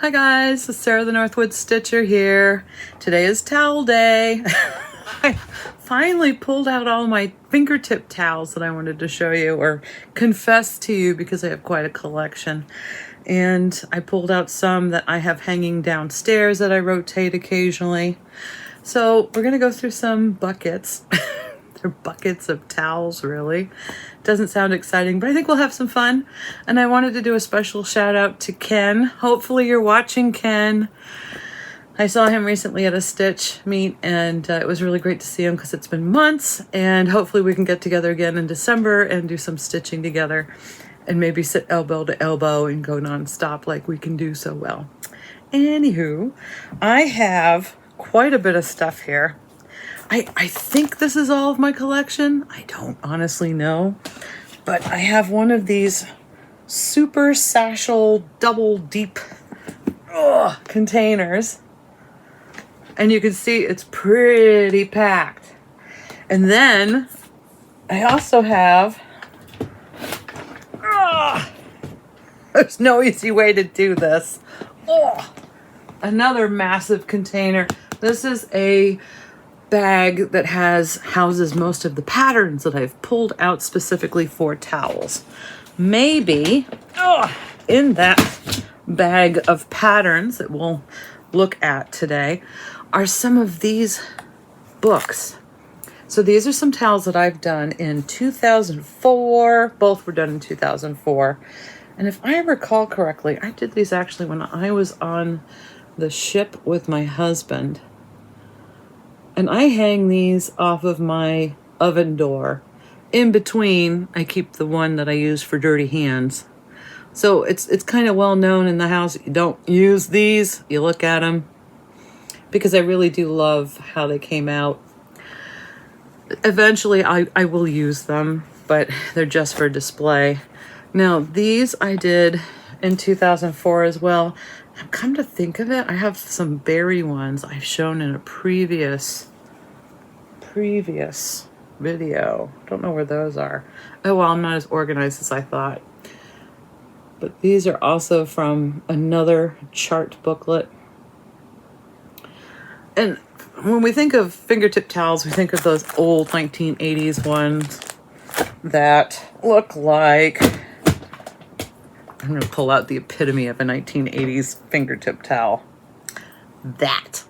Hi guys, it's Sarah the Northwoods Stitcher here. Today is towel day. I finally pulled out all my fingertip towels that I wanted to show you or confess to you because I have quite a collection. And I pulled out some that I have hanging downstairs that I rotate occasionally. So we're gonna go through some buckets. They're buckets of towels, really. Doesn't sound exciting, but I think we'll have some fun. And I wanted to do a special shout out to Ken. Hopefully you're watching, Ken. I saw him recently at a stitch meet, and it was really great to see him because it's been months. And hopefully we can get together again in December and do some stitching together and maybe sit elbow to elbow and go nonstop like we can do so well. Anywho, I have quite a bit of stuff here. I think this is all of my collection. I don't honestly know, but I have one of these super satchel double deep containers, and you can see it's pretty packed. And then I also have, there's no easy way to do this. Another massive container. This is a bag that houses most of the patterns that I've pulled out specifically for towels. Maybe in that bag of patterns that we'll look at today are some of these books. So these are some towels that I've done in 2004. Both were done in 2004. And if I recall correctly, I did these actually when I was on the ship with my husband. And I hang these off of my oven door. In between, I keep the one that I use for dirty hands. So it's kind of well known in the house. You don't use these. You look at them. Because I really do love how they came out. Eventually, I will use them. But they're just for display. Now, these I did in 2004 as well. Come to think of it, I have some berry ones I've shown in a previous video. Don't know where those are. Oh, well, I'm not as organized as I thought. But these are also from another chart booklet. And when we think of fingertip towels, we think of those old 1980s ones that look like, I'm going to pull out the epitome of a 1980s fingertip towel. That.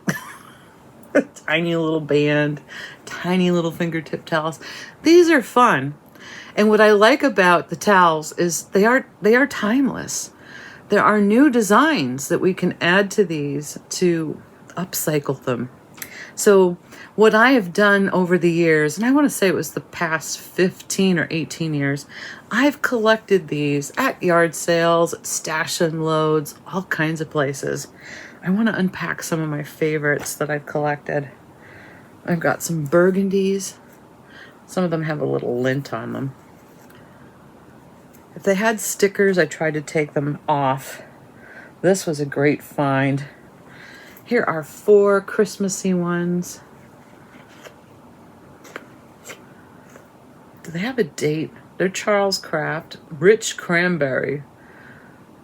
Tiny little band, tiny little fingertip towels. These are fun. And what I like about the towels is they are timeless. There are new designs that we can add to these to upcycle them. So what I have done over the years, and I want to say it was the past 15 or 18 years, I've collected these at yard sales, at stash and loads, all kinds of places. I want to unpack some of my favorites that I've collected. I've got some burgundies. Some of them have a little lint on them. If they had stickers, I tried to take them off. This was a great find. Here are 4 Christmassy ones. Do they have a date? They're Charles Craft, Rich Cranberry.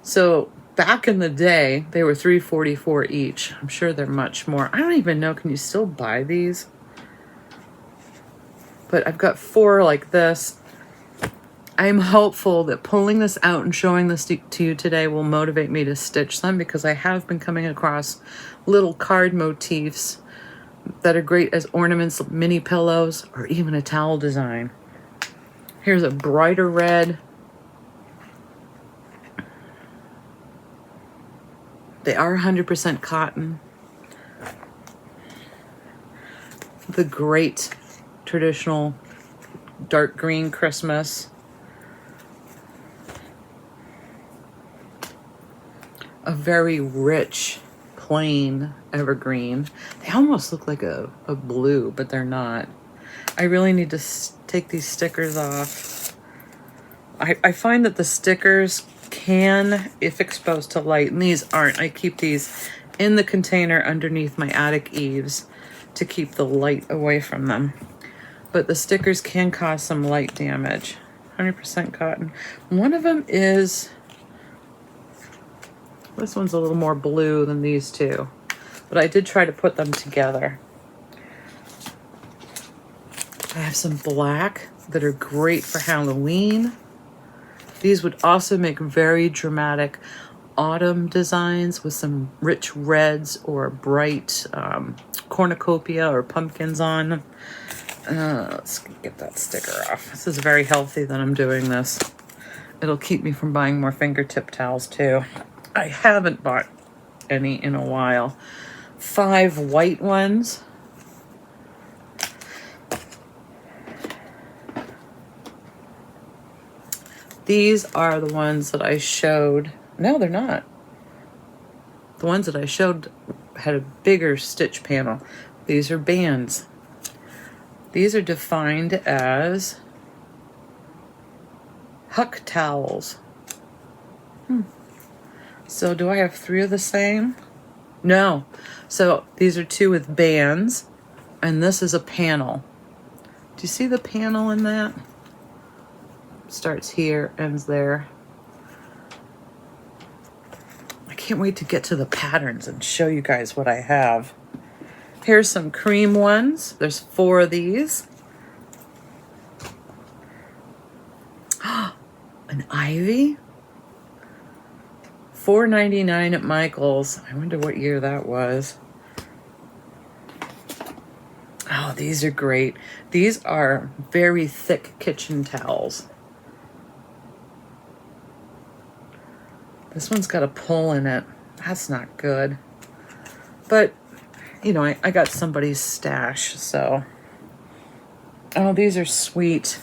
So back in the day, they were $3.44 each. I'm sure they're much more. I don't even know, can you still buy these? But I've got 4 like this. I'm hopeful that pulling this out and showing this to you today will motivate me to stitch them, because I have been coming across little card motifs that are great as ornaments, mini pillows, or even a towel design. Here's a brighter red. They are 100% cotton. The great traditional dark green Christmas. A very rich, plain evergreen. They almost look like a blue, but they're not. I really need to take these stickers off. I find that the stickers can, if exposed to light, and these aren't. I keep these in the container underneath my attic eaves to keep the light away from them. But the stickers can cause some light damage. 100% cotton. One of them is This one's a little more blue than these two, but I did try to put them together. I have some black that are great for Halloween. These would also make very dramatic autumn designs with some rich reds or bright cornucopia or pumpkins on. Let's get that sticker off. This is very healthy that I'm doing this. It'll keep me from buying more fingertip towels too. I haven't bought any in a while. 5 white ones. These are the ones that I showed. No, they're not. The ones that I showed had a bigger stitch panel. These are bands. These are defined as Huck towels. So do I have 3 of the same? No. So these are 2 with bands, and this is a panel. Do you see the panel in that? Starts here, ends there. I can't wait to get to the patterns and show you guys what I have. Here's some cream ones. There's 4 of these. An ivy. $4.99 at Michael's. I wonder what year that was. Oh, these are great. These are very thick kitchen towels. This one's got a pull in it. That's not good. But, you know, I got somebody's stash, so. Oh, these are sweet.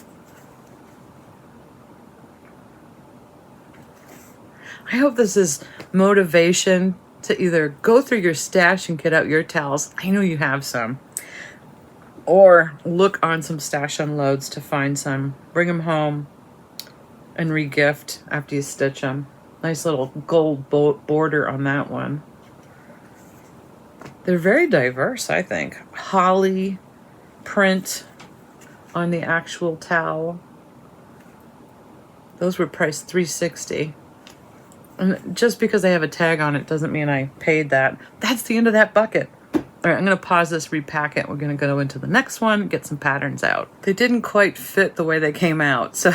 I hope this is motivation to either go through your stash and get out your towels. I know you have some. Or look on some stash unloads to find some. Bring them home and regift after you stitch them. Nice little gold border on that one. They're very diverse, I think. Holly print on the actual towel. Those were priced $3.60. And just because they have a tag on it doesn't mean I paid that. That's the end of that bucket. All right, I'm going to pause this, repack it. We're going to go into the next one, get some patterns out. They didn't quite fit the way they came out, so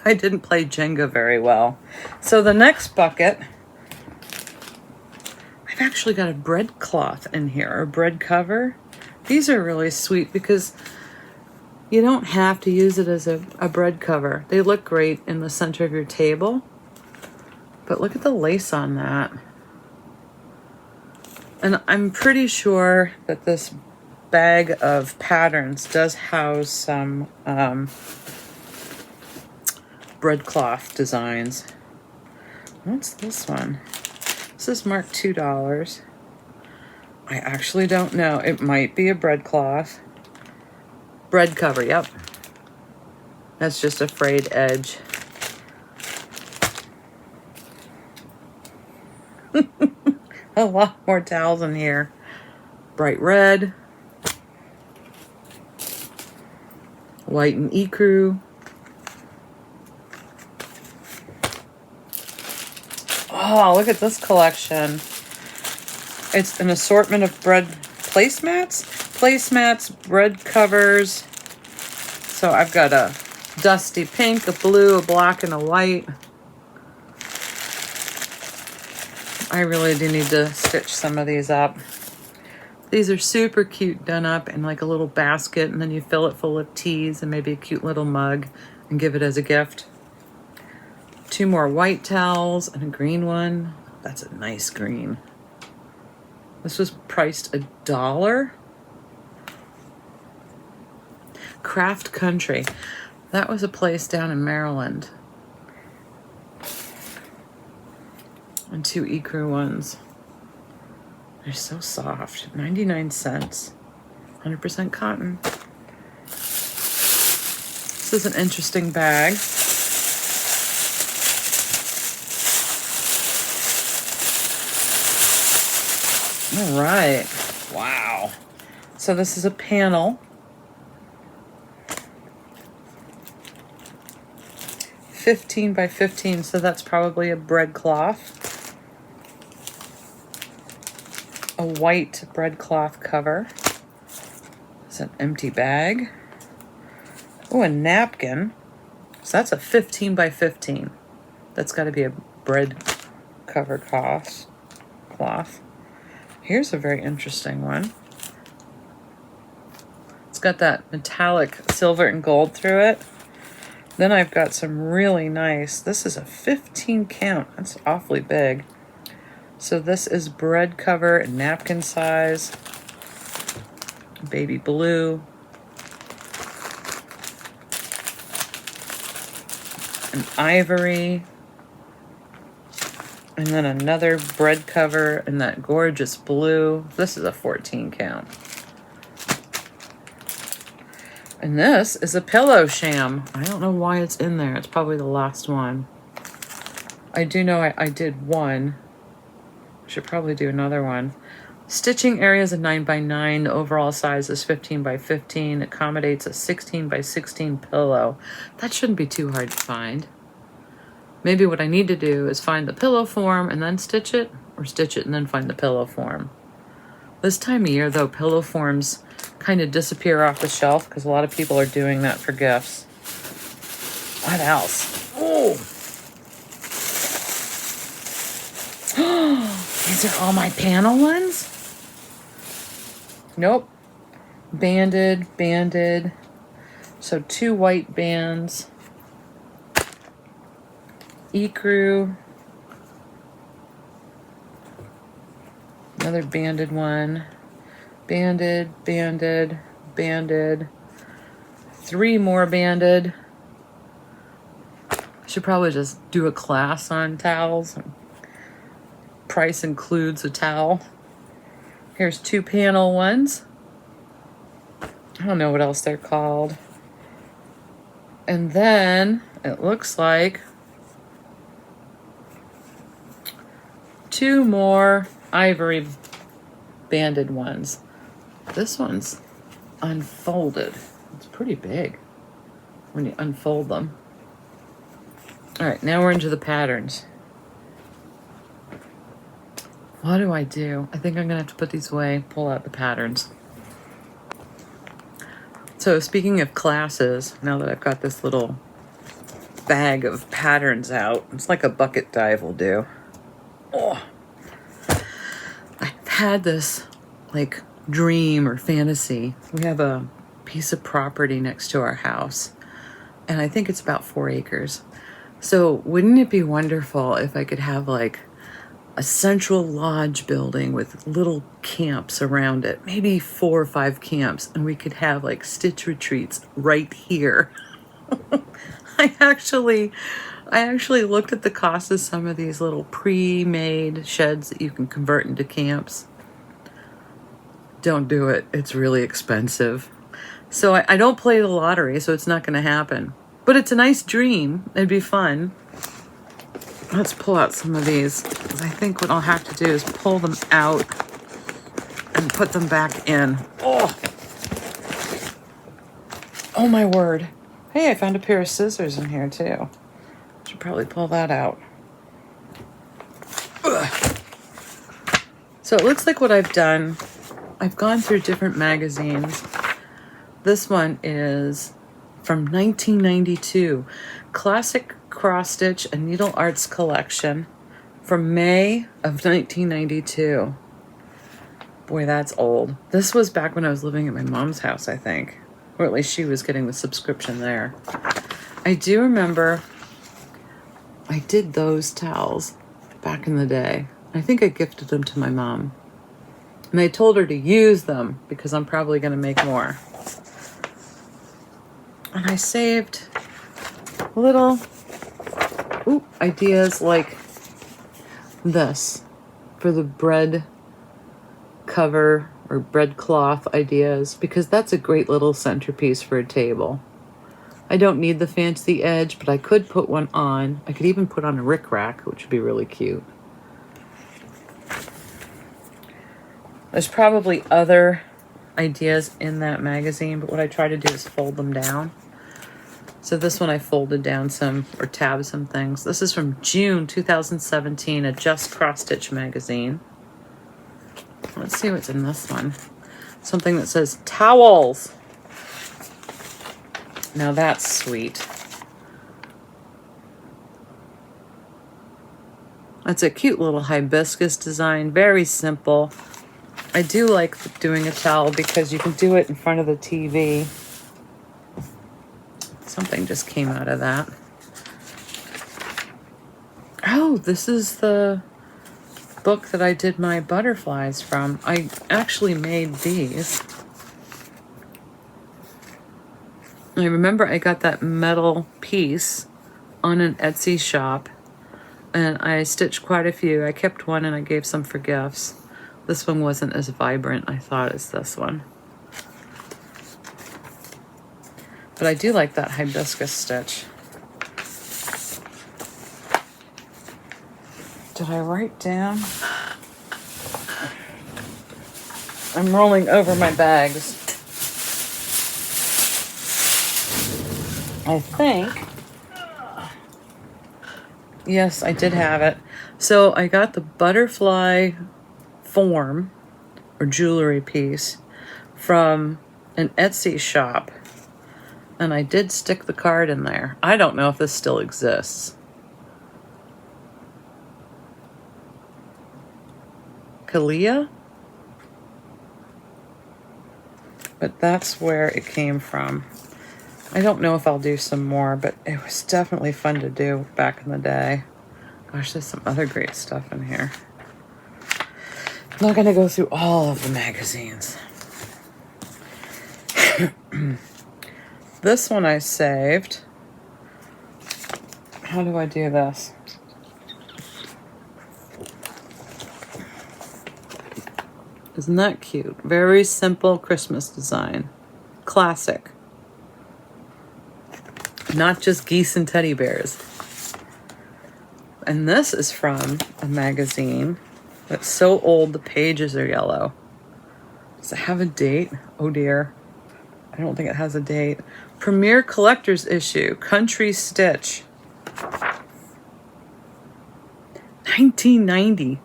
I didn't play Jenga very well. So the next bucket, I've actually got a bread cloth in here, a bread cover. These are really sweet because you don't have to use it as a bread cover. They look great in the center of your table. But look at the lace on that. And I'm pretty sure that this bag of patterns does house some breadcloth designs. What's this one? This is marked $2. I actually don't know. It might be a breadcloth. Bread cover, yep. That's just a frayed edge. A lot more towels in here. Bright red. White and ecru. Oh, look at this collection. It's an assortment of bread placemats, bread covers. So I've got a dusty pink, a blue, a black, and a white. I really do need to stitch some of these up. These are super cute, done up in like a little basket, and then you fill it full of teas and maybe a cute little mug and give it as a gift. 2 more white towels and a green one. That's a nice green. This was priced $1. Craft Country. That was a place down in Maryland. And 2 ecru ones. They're so soft. 99 cents. 100% cotton. This is an interesting bag. All right. Wow. So this is a panel. 15 by 15, so that's probably a bread cloth. a white breadcloth cover. It's an empty bag. Oh, a napkin. So that's a 15 by 15. That's got to be a bread cover cloth. Here's a very interesting one. It's got that metallic silver and gold through it. Then I've got some really nice, this is a 15 count. That's awfully big. So this is bread cover and napkin size. Baby blue. An ivory. And then another bread cover in that gorgeous blue. This is a 14 count. And this is a pillow sham. I don't know why it's in there. It's probably the last one. I do know I did one. Should probably do another one. Stitching area is a 9 by 9. The overall size is 15 by 15. Accommodates a 16 by 16 pillow. That shouldn't be too hard to find. Maybe what I need to do is find the pillow form and then stitch it, or stitch it and then find the pillow form. This time of year, though, pillow forms kind of disappear off the shelf because a lot of people are doing that for gifts. What else? Oh! These are all my panel ones? Nope. Banded. So 2 white bands. Ecru. Another banded one. Banded. 3 more banded. Should probably just do a class on towels. Price includes a towel. Here's 2 panel ones. I don't know what else they're called. And then it looks like 2 more ivory banded ones. This one's unfolded. It's pretty big when you unfold them. All right, now we're into the patterns. What do? I think I'm gonna have to put these away, pull out the patterns. So speaking of classes, now that I've got this little bag of patterns out, it's like a bucket dive will do. Oh, I've had this like dream or fantasy. We have a piece of property next to our house, and I think it's about 4 acres. So wouldn't it be wonderful if I could have like a central lodge building with little camps around it, maybe 4 or 5 camps, and we could have like stitch retreats right here. I actually looked at the cost of some of these little pre-made sheds that you can convert into camps. Don't do it. It's really expensive. So I don't play the lottery, so it's not going to happen. But it's a nice dream. It'd be fun. Let's pull out some of these. I think what I'll have to do is pull them out and put them back in. Oh my word. Hey, I found a pair of scissors in here too. Should probably pull that out. Ugh. So it looks like what I've done, I've gone through different magazines. This one is from 1992. Classic Cross Stitch and Needle Arts Collection from May of 1992. Boy, that's old. This was back when I was living at my mom's house, I think. Or at least she was getting the subscription there. I do remember I did those towels back in the day. I think I gifted them to my mom. And I told her to use them because I'm probably going to make more. And I saved little ideas like this for the bread cover or bread cloth ideas, because that's a great little centerpiece for a table. I don't need the fancy edge, but I could put one on. I could even put on a rickrack, which would be really cute. There's probably other ideas in that magazine, but what I try to do is fold them down. So this one I folded down some, or tabbed some things. This is from June 2017, a Just Cross Stitch magazine. Let's see what's in this one. Something that says towels. Now that's sweet. That's a cute little hibiscus design, very simple. I do like doing a towel because you can do it in front of the TV. Something just came out of that. Oh, this is the book that I did my butterflies from. I actually made these. I remember I got that metal piece on an Etsy shop, and I stitched quite a few. I kept one and I gave some for gifts. This one wasn't as vibrant, I thought, as this one. But I do like that hibiscus stitch. Did I write down? I'm rolling over my bags. I think. Yes, I did have it. So I got the butterfly form or jewelry piece from an Etsy shop. And I did stick the card in there. I don't know if this still exists. Kalia? But that's where it came from. I don't know if I'll do some more, but it was definitely fun to do back in the day. Gosh, there's some other great stuff in here. I'm not going to go through all of the magazines. This one I saved. How do I do this? Isn't that cute? Very simple Christmas design. Classic. Not just geese and teddy bears. And this is from a magazine that's so old the pages are yellow. Does it have a date? Oh dear. I don't think it has a date. Premier Collector's Issue, Country Stitch. 1990.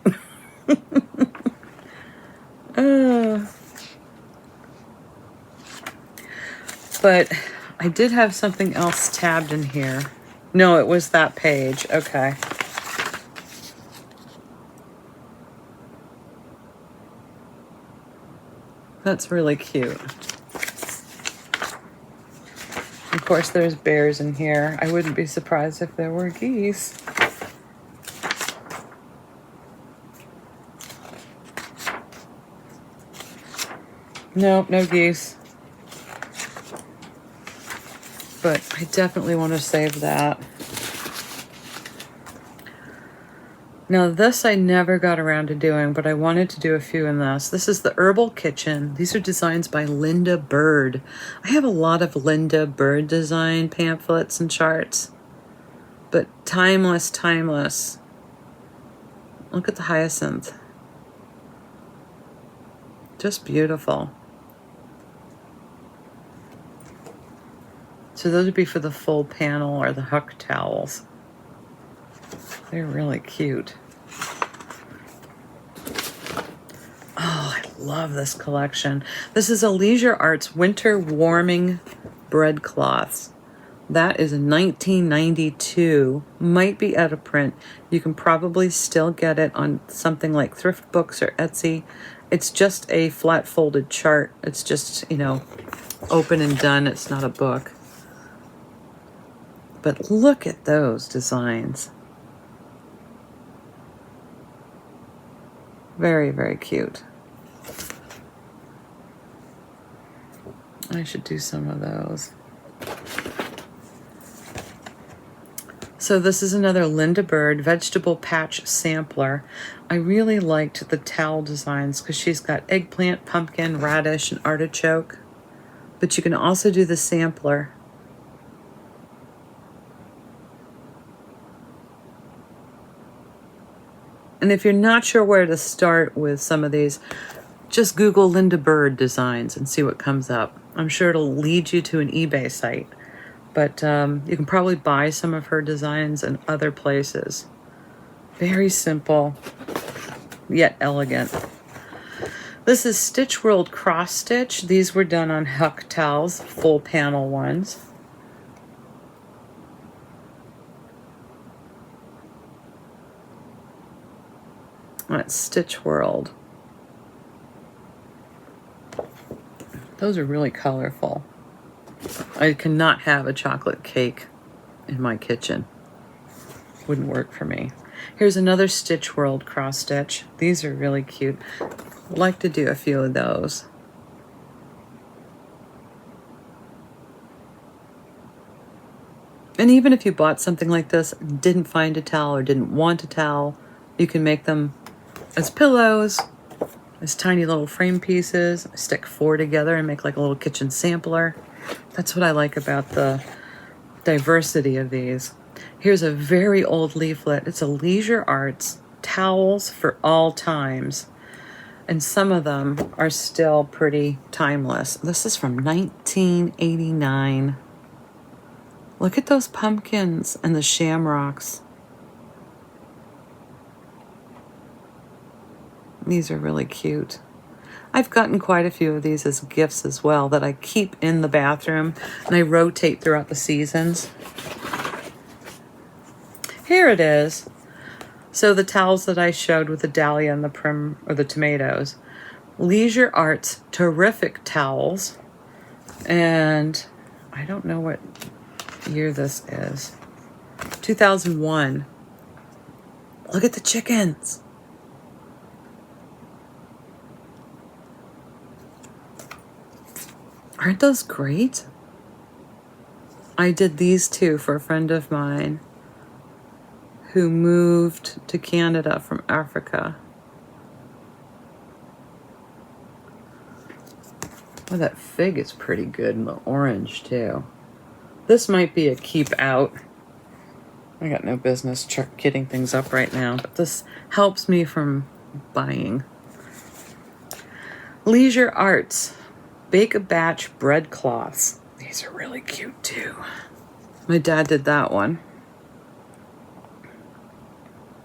But I did have something else tabbed in here. No, it was that page. Okay. That's really cute. Of course, there's bears in here. I wouldn't be surprised if there were geese. No, no geese. But I definitely want to save that. Now this I never got around to doing, but I wanted to do a few in this. This is the Herbal Kitchen. These are designs by Linda Bird. I have a lot of Linda Bird design pamphlets and charts, but timeless, timeless. Look at the hyacinth. Just beautiful. So those would be for the full panel or the huck towels. They're really cute. Oh, I love this collection. This is a Leisure Arts Winter Warming Breadcloths. That is a 1992. Might be out of print. You can probably still get it on something like Thrift Books or Etsy. It's just a flat folded chart. It's just, you know, open and done. It's not a book. But look at those designs. Very, very cute. I should do some of those. So this is another Linda Bird Vegetable Patch Sampler. I really liked the towel designs because she's got eggplant, pumpkin, radish, and artichoke. But you can also do the sampler. And if you're not sure where to start with some of these, just Google Linda Bird designs and see what comes up. I'm sure it'll lead you to an eBay site. But you can probably buy some of her designs in other places. Very simple, yet elegant. This is Stitch World Cross Stitch. These were done on Huck towels, full panel ones. That's Stitch World. Those are really colorful. I cannot have a chocolate cake in my kitchen. Wouldn't work for me. Here's another Stitch World cross stitch. These are really cute. I'd like to do a few of those. And even if you bought something like this, didn't find a towel or didn't want a towel, you can make them as pillows, as tiny little frame pieces. Stick 4 together and make like a little kitchen sampler. That's what I like about the diversity of these. Here's a very old leaflet. It's a Leisure Arts Towels for All Times. And some of them are still pretty timeless. This is from 1989. Look at those pumpkins and the shamrocks. These are really cute. I've gotten quite a few of these as gifts as well that I keep in the bathroom and I rotate throughout the seasons. Here it is. So the towels that I showed with the dahlia and the prim, or the tomatoes. Leisure Arts Terrific Towels. And I don't know what year this is. 2001. Look at the chickens. Aren't those great? I did these two for a friend of mine who moved to Canada from Africa. Oh, that fig is pretty good, and the orange too. This might be a keep out. I got no business getting things up right now, but this helps me from buying. Leisure Arts Bake a Batch Bread Cloths. These are really cute too. My dad did that one.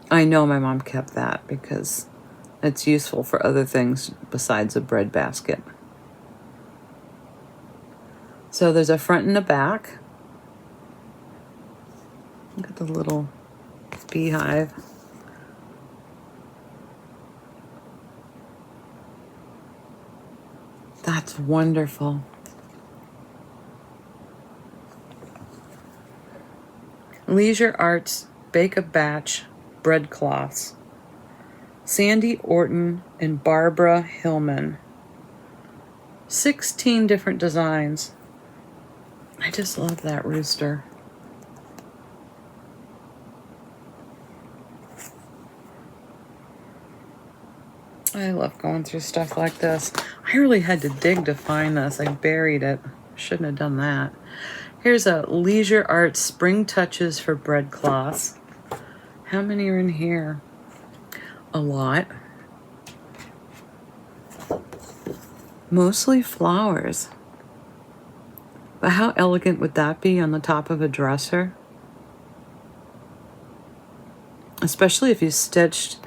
I know my mom kept that because it's useful for other things besides a bread basket. So there's a front and a back. Look at the little beehive. That's wonderful. Leisure Arts Bake a Batch Bread Cloths. Sandy Orton and Barbara Hillman. 16 different designs. I just love that rooster. I love going through stuff like this. I really had to dig to find this. I buried it. Shouldn't have done that. Here's a Leisure Arts Spring Touches for Bread Cloths. How many are in here? A lot. Mostly flowers. But how elegant would that be on the top of a dresser? Especially if you stitched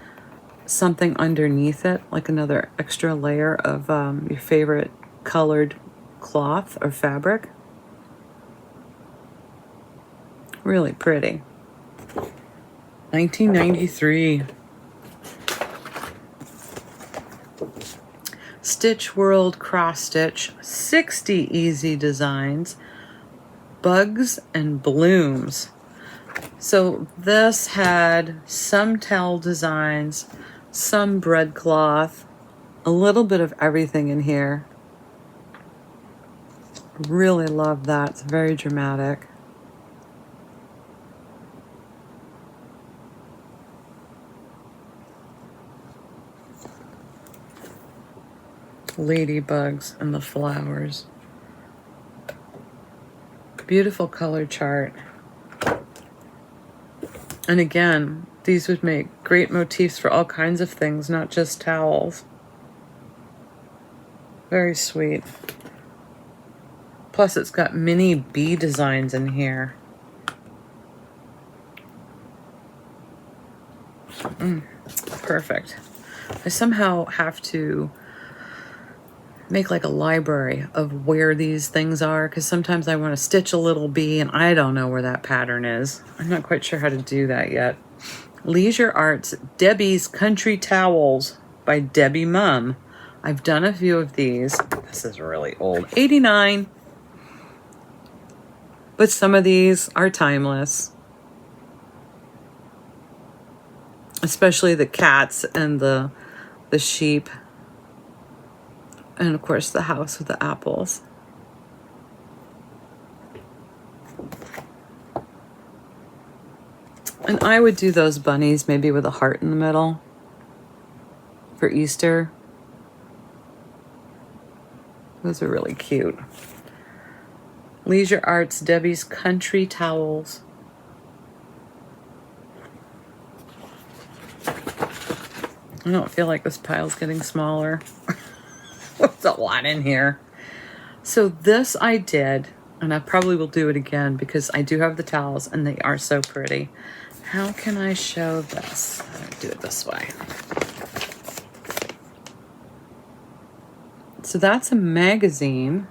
something underneath it, like another extra layer of your favorite colored cloth or fabric. Really pretty. 1993. Stitch World Cross Stitch, 60 easy designs, bugs and blooms. So this had some towel designs, some bread cloth, a little bit of everything in here. Really love that. It's very dramatic. Ladybugs and the flowers. Beautiful color chart. And again, these would make great motifs for all kinds of things, not just towels. Very sweet. Plus it's got mini bee designs in here. Perfect. I somehow have to make like a library of where these things are, because sometimes I want to stitch a little bee and I don't know where that pattern is. I'm not quite sure how to do that yet. Leisure Arts Debbie's Country Towels by Debbie Mum. I've done a few of these. This is really old. 89. But some of these are timeless. Especially the cats and the sheep. And of course the house with the apples. And I would do those bunnies maybe with a heart in the middle for Easter. Those are really cute. Leisure Arts Debbie's Country Towels. I don't feel like this pile's getting smaller. There's a lot in here. So this I did, and I probably will do it again because I do have the towels and they are so pretty. How can I show this? I'll do it this way. So that's a magazine.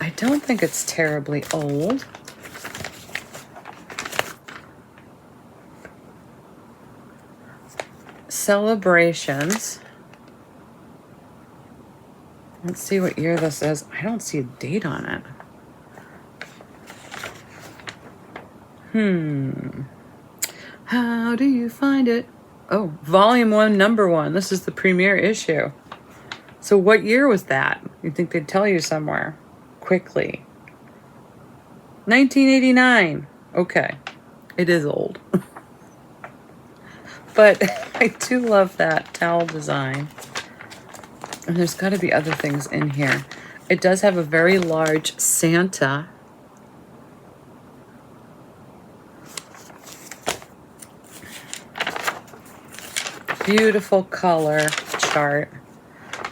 I don't think it's terribly old. Celebrations. Let's see what year this is. I don't see a date on it. How do you find it? Oh, volume 1, number 1. This is the premiere issue. So what year was that? You'd think they'd tell you somewhere quickly. 1989. Okay. It is old. But I do love that towel design. And there's got to be other things in here. It does have a very large Santa. Beautiful color chart.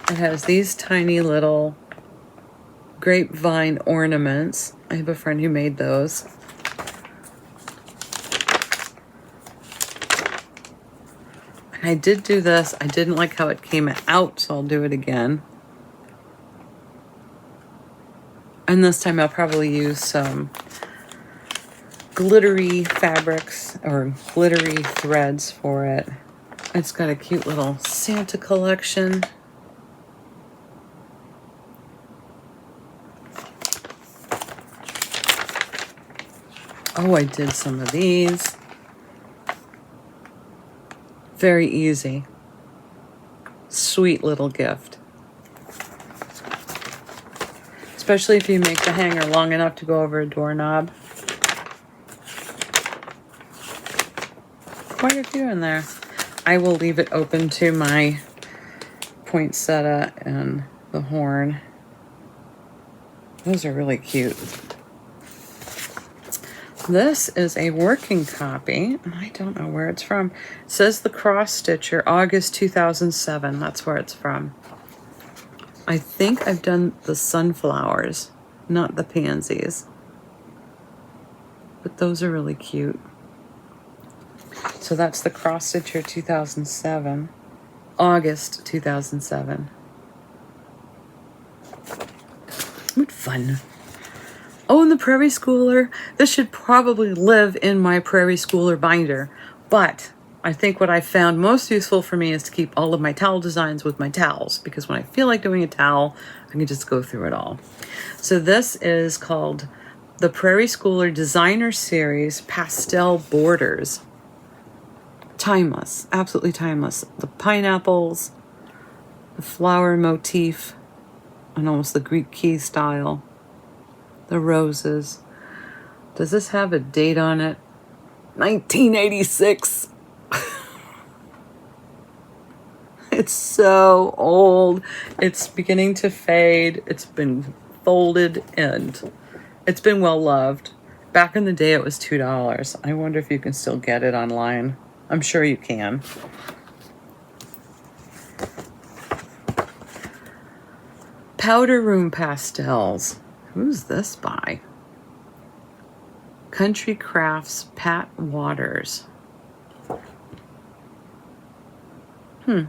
It has these tiny little grapevine ornaments. I have a friend who made those. And I did do this. I didn't like how it came out, so I'll do it again. And this time I'll probably use some glittery fabrics or glittery threads for it. It's got a cute little Santa collection. Oh, I did some of these. Very easy. Sweet little gift. Especially if you make the hanger long enough to go over a doorknob. Quite a few in there. I will leave it open to my poinsettia and the horn. Those are really cute. This is a working copy, and I don't know where it's from. It says The Cross Stitcher, August 2007. That's where it's from. I think I've done the sunflowers, not the pansies. But those are really cute. So that's The Cross Stitcher 2007. August 2007. What fun. Oh, and the Prairie Schooler. This should probably live in my Prairie Schooler binder. But I think what I found most useful for me is to keep all of my towel designs with my towels. Because when I feel like doing a towel, I can just go through it all. So this is called the Prairie Schooler Designer Series Pastel Borders. Timeless. Absolutely timeless. The pineapples, the flower motif, and almost the Greek key style. The roses. Does this have a date on it? 1986. It's so old. It's beginning to fade. It's been folded and it's been well loved. Back in the day it was $2. I wonder if you can still get it online. I'm sure you can. Powder Room Pastels. Who's this by? Country Crafts, Pat Waters. I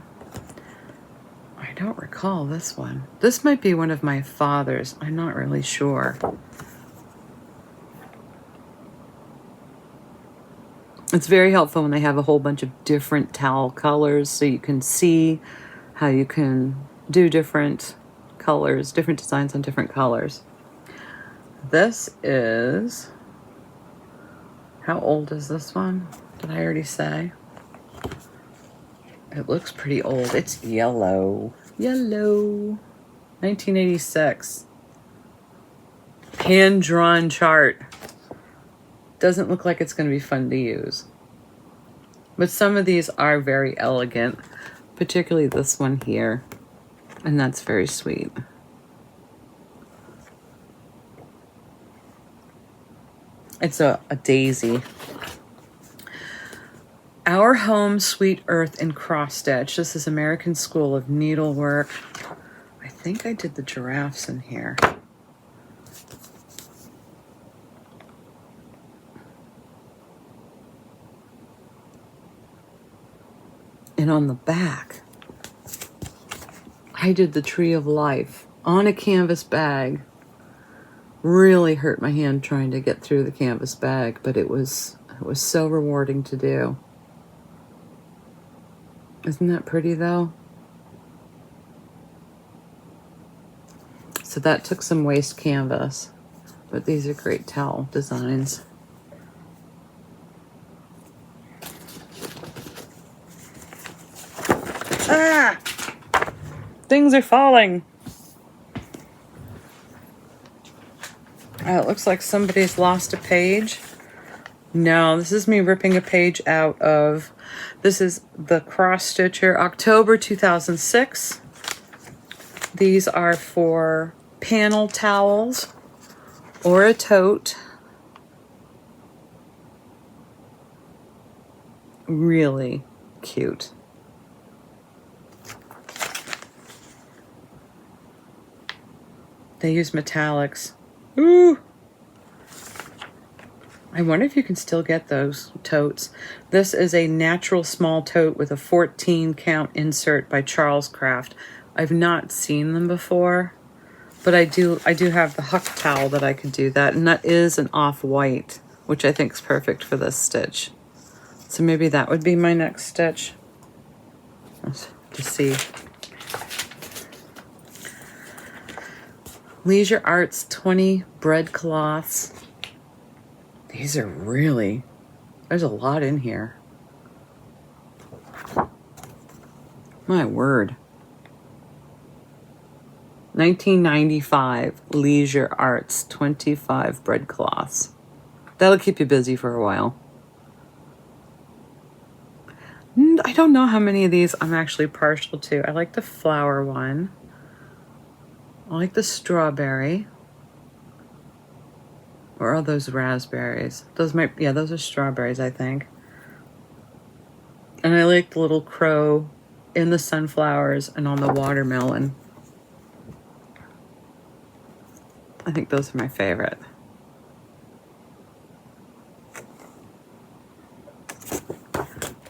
I don't recall this one. This might be one of my father's. I'm not really sure. It's very helpful when they have a whole bunch of different towel colors so you can see how you can do different colors, different designs on different colors. This is, how old is this one? Did I already say? It looks pretty old. It's yellow. Yellow. 1986. Hand-drawn chart. Doesn't look like it's going to be fun to use. But some of these are very elegant, particularly this one here. And that's very sweet. It's a daisy. Our Home, Sweet Earth in Cross Stitch. This is American School of Needlework. I think I did the giraffes in here. And on the back, I did the Tree of Life on a canvas bag. Really hurt my hand trying to get through the canvas bag, but it was so rewarding to do. Isn't that pretty though? So that took some waste canvas, but these are great towel designs. Ah! Things are falling. Oh, it looks like somebody's lost a page. No, this is me ripping a page out of, this is the Cross Stitcher, October 2006. These are for panel towels or a tote. Really cute. They use metallics. Ooh! I wonder if you can still get those totes. This is a natural small tote with a 14 count insert by Charles Craft. I've not seen them before, but I do have the Huck towel that I could do that, and that is an off-white, which I think is perfect for this stitch. So maybe that would be my next stitch. Let's see. Leisure Arts 20 bread cloths. These are really, there's a lot in here. My word. 1995 Leisure Arts 25 bread cloths. That'll keep you busy for a while. I don't know how many of these I'm actually partial to. I like the flower one. I like the strawberry. Or are those raspberries? Those might, yeah, those are strawberries, I think. And I like the little crow in the sunflowers and on the watermelon. I think those are my favorite.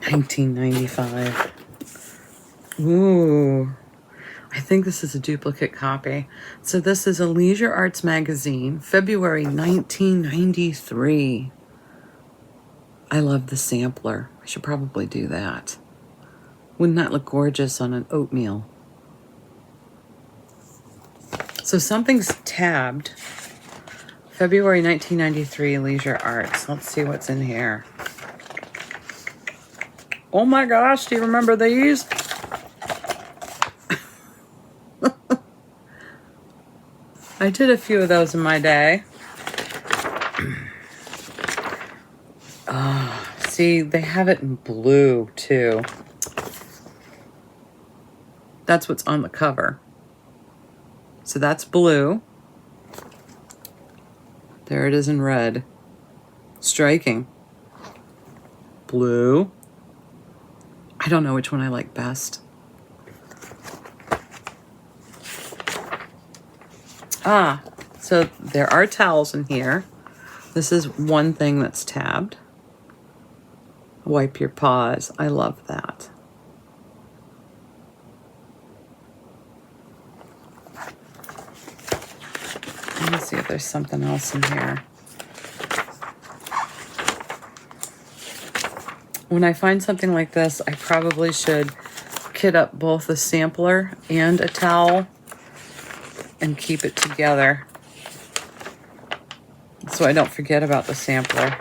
$19.95. Ooh. I think this is a duplicate copy. So this is a Leisure Arts magazine, February 1993. I love the sampler. I should probably do that. Wouldn't that look gorgeous on an oatmeal? So something's tabbed. February 1993 Leisure Arts. Let's see what's in here. Oh my gosh, do you remember these? I did a few of those in my day. Oh, see, they have it in blue too. That's what's on the cover. So that's blue. There it is in red. Striking. Blue. I don't know which one I like best. Ah, so there are towels in here. This is one thing that's tabbed. Wipe your paws. I love that. Let me see if there's something else in here. When I find something like this, I probably should kit up both a sampler and a towel and keep it together so I don't forget about the sampler.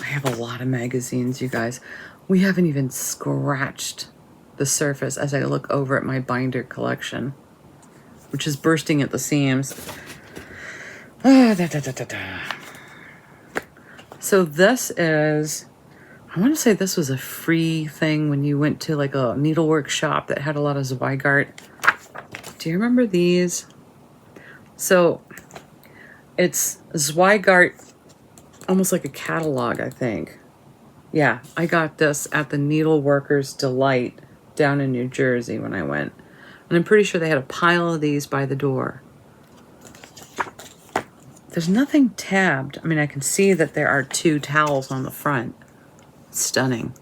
I have a lot of magazines, you guys. We haven't even scratched the surface as I look over at my binder collection, which is bursting at the seams. So this is, I want to say this was a free thing when you went to like a needlework shop that had a lot of Zweigart. Do you remember these? So it's Zweigart, almost like a catalog, I think. Yeah, I got this at the Needleworkers Delight down in New Jersey when I went. And I'm pretty sure they had a pile of these by the door. There's nothing tabbed. I mean, I can see that there are 2 towels on the front. Stunning.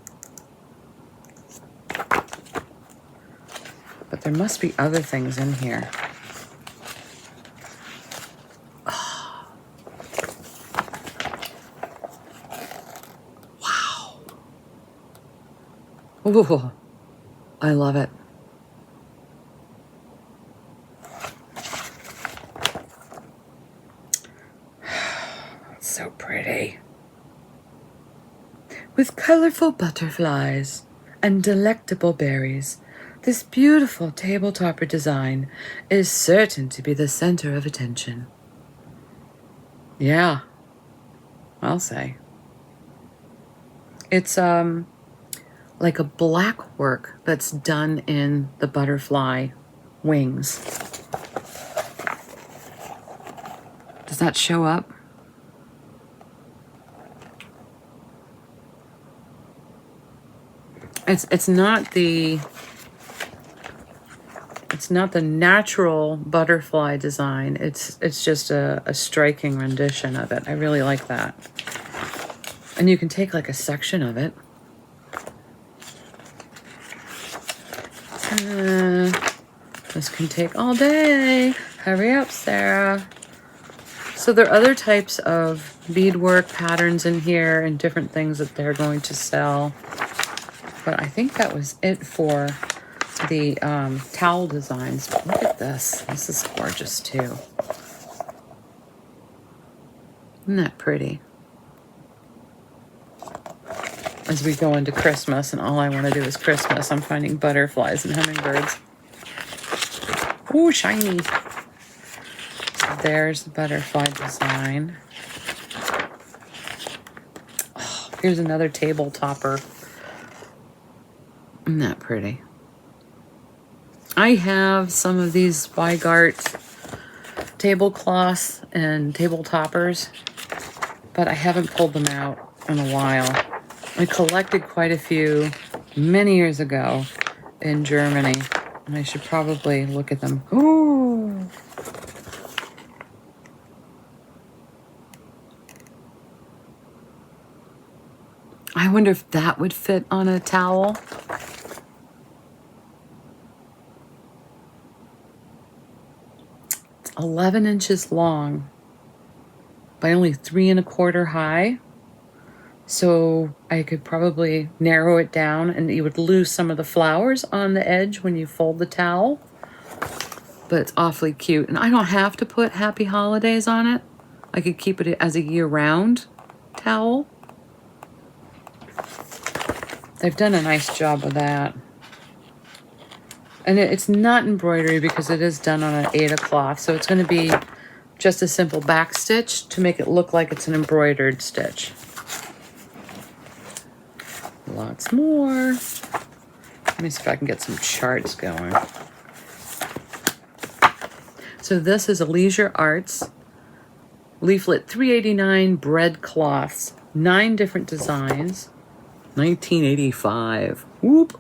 But there must be other things in here. Oh. Wow. Ooh, I love it. So pretty. With colorful butterflies and delectable berries, this beautiful table topper design is certain to be the center of attention. Yeah, I'll say. It's like a black work that's done in the butterfly wings. Does that show up? It's not the natural butterfly design. It's just a striking rendition of it. I really like that. And you can take like a section of it. This can take all day. Hurry up, Sarah. So there are other types of beadwork patterns in here and different things that they're going to sell. But I think that was it for the towel designs. But look at this. This is gorgeous too. Isn't that pretty? As we go into Christmas and all I want to do is Christmas, I'm finding butterflies and hummingbirds. Ooh, shiny. So there's the butterfly design. Oh, here's another table topper. Isn't that pretty? I have some of these Zweigart tablecloths and table toppers, but I haven't pulled them out in a while. I collected quite a few many years ago in Germany, and I should probably look at them. Ooh! I wonder if that would fit on a towel. It's 11 inches long by only 3 1/4 high. So I could probably narrow it down and you would lose some of the flowers on the edge when you fold the towel. But it's awfully cute. And I don't have to put Happy Holidays on it. I could keep it as a year-round towel. They've done a nice job with that. And it's not embroidery because it is done on an Aida cloth. So it's going to be just a simple back stitch to make it look like it's an embroidered stitch. Lots more. Let me see if I can get some charts going. So this is a Leisure Arts leaflet 389 bread cloths. 9 different designs. 1985. Whoop.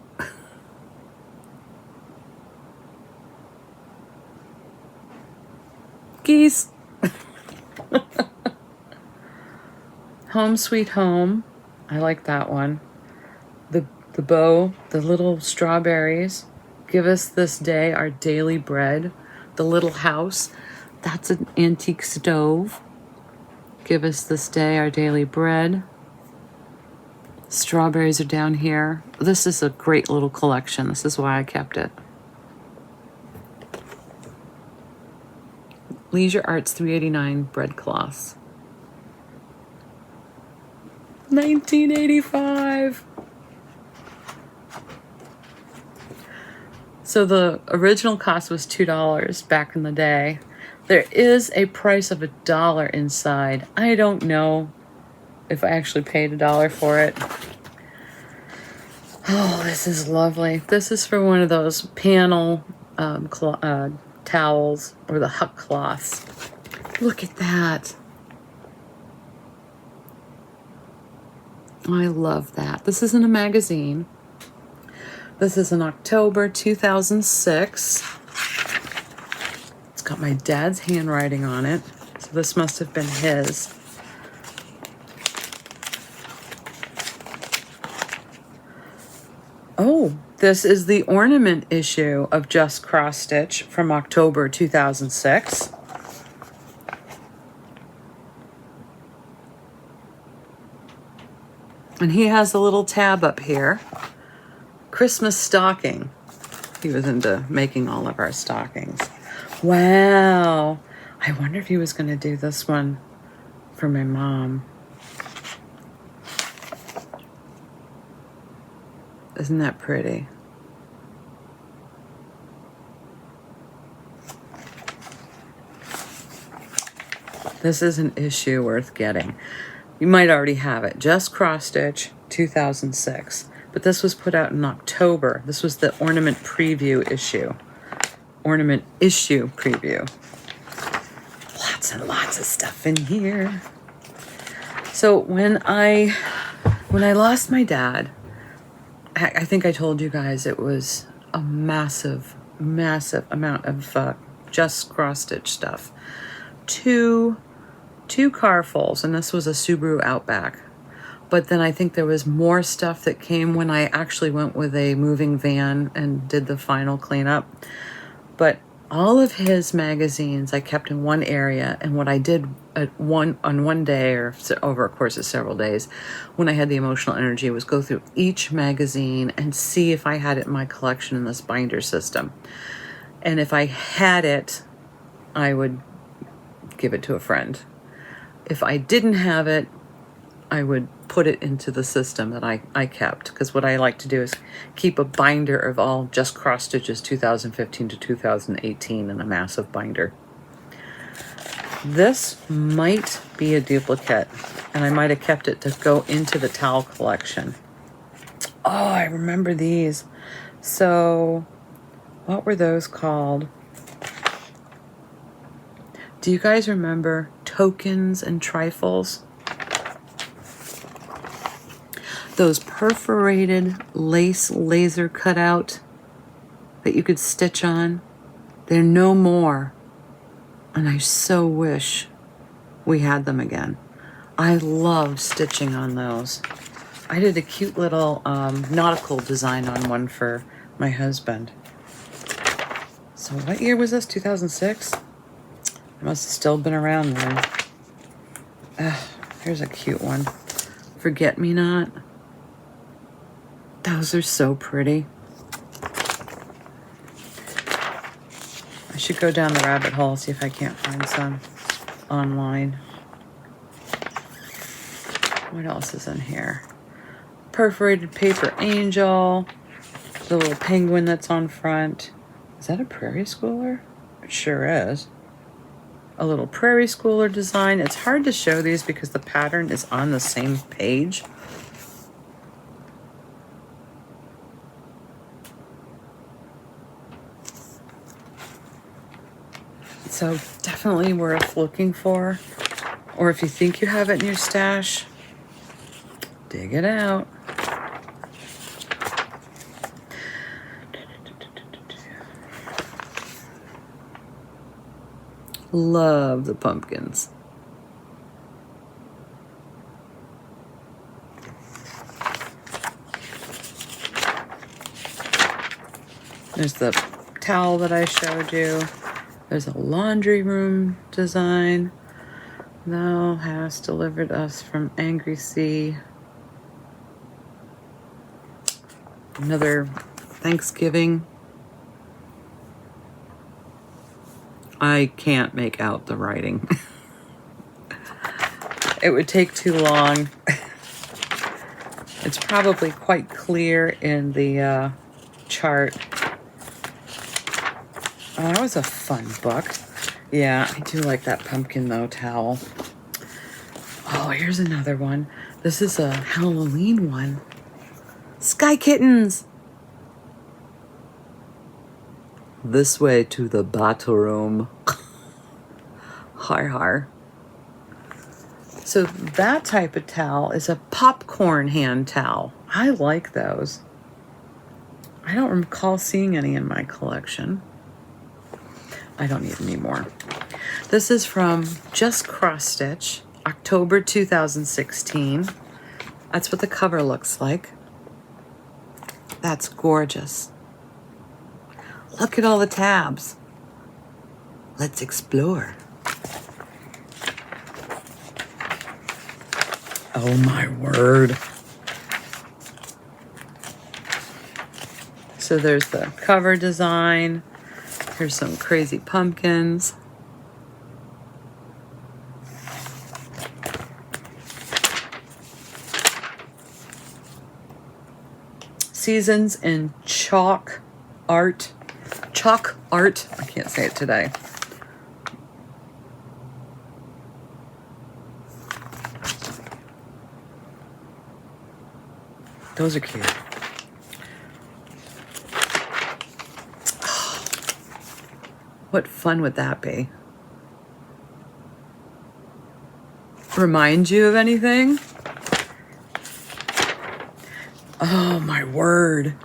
Geese. Home Sweet Home. I like that one. The bow, the little strawberries. Give us this day our daily bread. The little house. That's an antique stove. Give us this day our daily bread. Strawberries are down here. This is a great little collection. This is why I kept it. Leisure Arts 389 bread cloths. 1985. So the original cost was $2 back in the day. There is a price of $1 inside. I don't know if I actually paid $1 for it. Oh, this is lovely. This is for one of those panel towels, or the huck cloths. Look at that. I love that. This isn't a magazine. This is in October 2006. It's got my dad's handwriting on it, so this must have been his. Oh, this is the ornament issue of Just Cross Stitch from October 2006. And he has a little tab up here. Christmas stocking. He was into making all of our stockings. Wow. I wonder if he was going to do this one for my mom. Isn't that pretty? This is an issue worth getting. You might already have it. Just Cross Stitch 2006. But this was put out in October. This was the ornament preview issue. Ornament issue preview. Lots and lots of stuff in here. So when I lost my dad, I think I told you guys it was a massive, massive amount of Just Cross Stitch stuff. Two carfuls, and this was a Subaru Outback. But then I think there was more stuff that came when I actually went with a moving van and did the final cleanup. But all of his magazines I kept in one area, and what I did on one day, or over a course of several days, when I had the emotional energy, was go through each magazine and see if I had it in my collection in this binder system. And if I had it, I would give it to a friend. If I didn't have it, I would put it into the system that I kept, because what I like to do is keep a binder of all Just Cross Stitches 2015 to 2018 in a massive binder. This might be a duplicate, and I might have kept it to go into the towel collection. Oh, I remember these. So, what were those called? Do you guys remember Tokens and Trifles? Those perforated lace laser cutout that you could stitch on. They're no more. And I so wish we had them again. I loved stitching on those. I did a cute little nautical design on one for my husband. So what year was this? 2006? I must have still been around then. Here's a cute one. Forget Me Not. Those are so pretty. I should go down the rabbit hole, see if I can't find some online. What else is in here? Perforated paper angel. The little penguin that's on front. Is that a prairie schooler? It sure is. A little prairie schooler design. It's hard to show these because the pattern is on the same page. So definitely worth looking for. Or if you think you have it in your stash, dig it out. Love the pumpkins. There's the towel that I showed you. There's a laundry room design. Thou hast delivered us from angry sea. Another Thanksgiving. I can't make out the writing. It would take too long. It's probably quite clear in the chart. Oh, that was a fun book. Yeah, I do like that pumpkin though towel. Oh, here's another one. This is a Halloween one. Sky kittens. This way to the bathroom. Har har. So that type of towel is a popcorn hand towel. I like those. I don't recall seeing any in my collection. I don't need any more. This is from Just Cross Stitch, October 2016. That's what the cover looks like. That's gorgeous. Look at all the tabs. Let's explore. Oh my word. So there's the cover design. Here's some crazy pumpkins. Seasons in chalk art. Chalk art. I can't say it today. Those are cute. What fun would that be? Remind you of anything? Oh my word.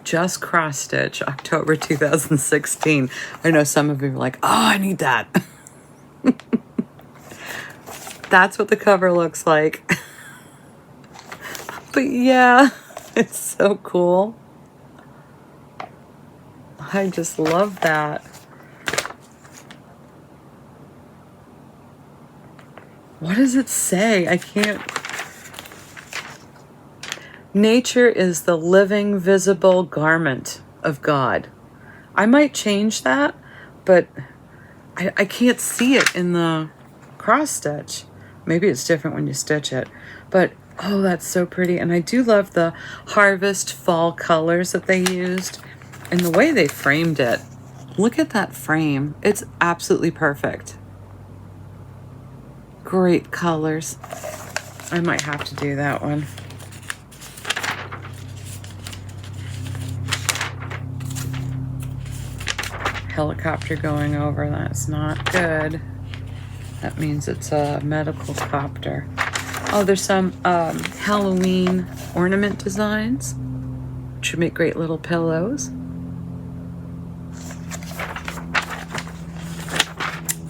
Just Cross Stitch, October 2016. I know some of you are like, oh, I need that. That's what the cover looks like. But yeah, it's so cool. I just love that. What does it say? I can't. Nature is the living, visible garment of God. I might change that, but I can't see it in the cross stitch. Maybe it's different when you stitch it. But, oh, that's so pretty. And I do love the harvest fall colors that they used and the way they framed it. Look at that frame. It's absolutely perfect. Great colors. I might have to do that one. Helicopter going over, that's not good. That means it's a medical copter. Oh, there's some Halloween ornament designs, which would make great little pillows.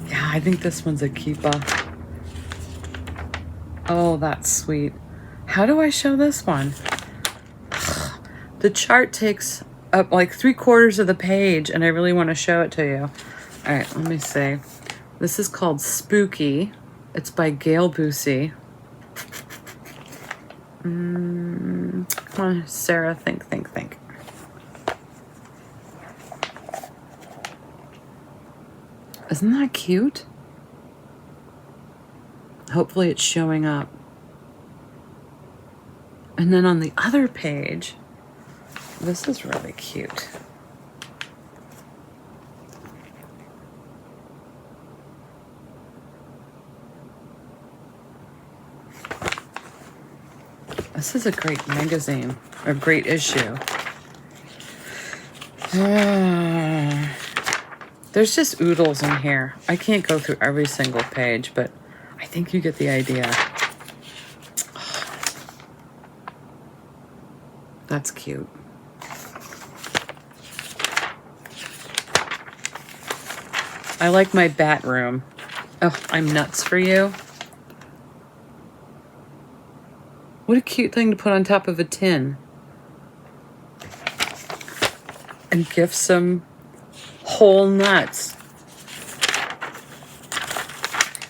Yeah, I think this one's a keeper. Oh, that's sweet. How do I show this one? The chart takes up like 3/4 of the page, and I really want to show it to you. All right, let me see. This is called Spooky. It's by Gail Busey. Come on, Sarah, think. Isn't that cute? Hopefully it's showing up. And then on the other page, this is really cute. This is a great magazine, a great issue. There's just oodles in here. I can't go through every single page, but I think you get the idea. That's cute. I like my bat room. Oh, I'm nuts for you. What a cute thing to put on top of a tin. And gift some whole nuts.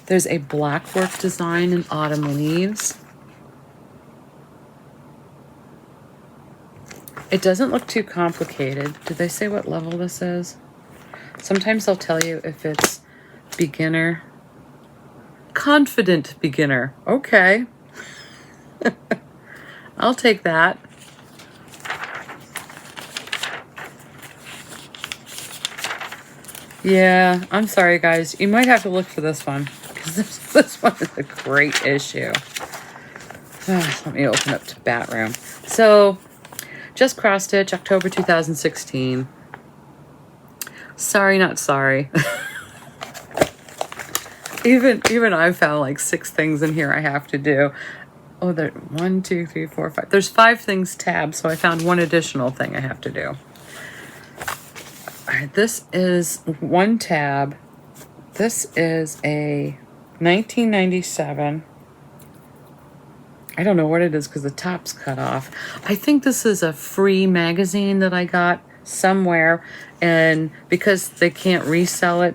There's a blackwork design in autumn leaves. It doesn't look too complicated. Did they say what level this is? Sometimes they'll tell you if it's beginner. Confident beginner. Okay. I'll take that. Yeah, I'm sorry guys. You might have to look for this one, because this one is a great issue. Let me open up to Batroom. So, just cross stitch, October 2016. Sorry, not sorry. Even I found like 6 things in here I have to do. Oh, there 1, 2, 3, 4, 5. There's 5 things tabbed, so I found 1 additional thing I have to do. All right, this is 1 tab. This is a 1997. I don't know what it is because the top's cut off. I think this is a free magazine that I got somewhere, and because they can't resell it,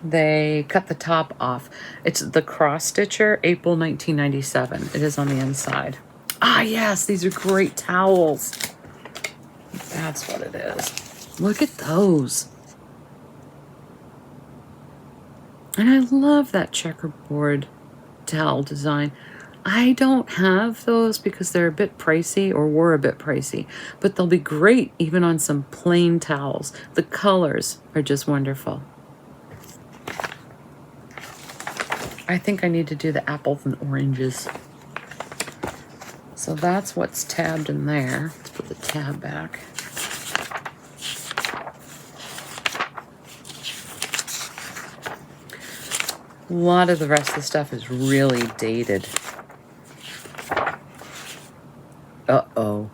they cut the top off. It's the Cross Stitcher, April 1997. It is on the inside. Ah, yes, these are great towels. That's what it is. Look at those. And I love that checkerboard towel design. I don't have those because they're a bit pricey, or were a bit pricey, but they'll be great even on some plain towels. The colors are just wonderful. I think I need to do the apples and oranges. So that's what's tabbed in there. Let's put the tab back. A lot of the rest of the stuff is really dated. Uh-oh.